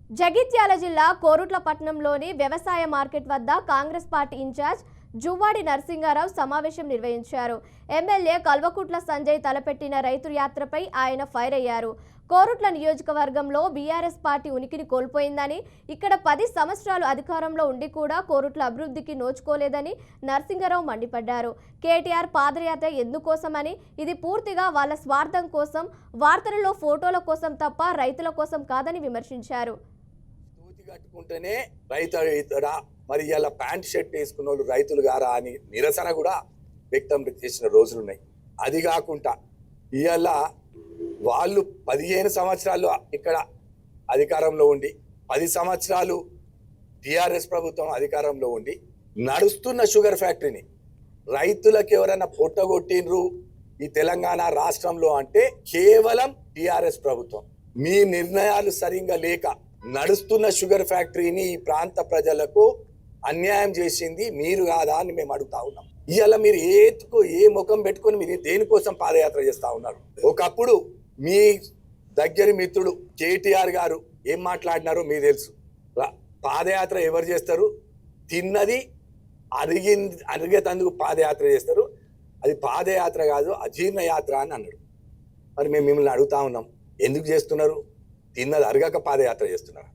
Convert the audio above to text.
జగిత్యాల జిల్లా కోరుట్ల పట్టణంలోని వ్యవసాయ మార్కెట్ వద్ద కాంగ్రెస్ పార్టీ ఇన్ఛార్జ్ జువ్వాడి నరసింగారావు సమావేశం నిర్వహించారు. ఎమ్మెల్యే కల్వకుట్ల సంజయ్ తలపెట్టిన రైతు యాత్రపై ఆయన ఫైర్ అయ్యారు. కోరుట్ల నియోజకవర్గంలో బీఆర్ఎస్ పార్టీ ఉనికిని కోల్పోయిందని, ఇక్కడ 10 సంవత్సరాలు అధికారంలో ఉండి కూడా కోరుట్ల అభివృద్ధికి నోచుకోలేదని నరసింగారావు మండిపడ్డారు. కేటీఆర్ పాదయాత్ర ఎందుకోసమని, ఇది పూర్తిగా వాళ్ళ స్వార్థం కోసం, వార్తలలో ఫోటోల కోసం తప్ప రైతుల కోసం కాదని విమర్శించారు. కట్టుకుంటేనే రైతు మరి ఇలా ప్యాంట్ షర్ట్ వేసుకున్న వాళ్ళు రైతులు గారా అని నిరసన కూడా వ్యక్తం చేసిన రోజులున్నాయి. అది కాకుండా ఇవాళ వాళ్ళు 15 సంవత్సరాలు ఇక్కడ అధికారంలో ఉండి 10 సంవత్సరాలు టిఆర్ఎస్ ప్రభుత్వం అధికారంలో ఉండి నడుస్తున్న షుగర్ ఫ్యాక్టరీని రైతులకు ఎవరైనా పొట్టగొట్టినరు ఈ తెలంగాణ రాష్ట్రంలో అంటే కేవలం టిఆర్ఎస్ ప్రభుత్వం. మీ నిర్ణయాలు సరిగ్గా లేక నడుస్తున్న షుగర్ ఫ్యాక్టరీని ఈ ప్రాంత ప్రజలకు అన్యాయం చేసింది మీరు కాదా అని మేము అడుగుతా ఉన్నాం. ఇవాళ మీరు ఏ ముఖం పెట్టుకొని మీరు దేనికోసం పాదయాత్ర చేస్తా ఉన్నారు? ఒకప్పుడు మీ దగ్గరి మిత్రుడు కేటీఆర్ గారు ఏం మాట్లాడినారో మీకు తెలుసు. పాదయాత్ర ఎవరు చేస్తారు? తిన్నది అరిగేతందుకు పాదయాత్ర చేస్తారు. అది పాదయాత్ర కాదు, అజీర్ణ యాత్ర అని అన్నాడు. మరి మేము మిమ్మల్ని అడుగుతా ఉన్నాం, ఎందుకు చేస్తున్నారు? తిన్నది అరగక పాదయాత్ర చేస్తున్నారు.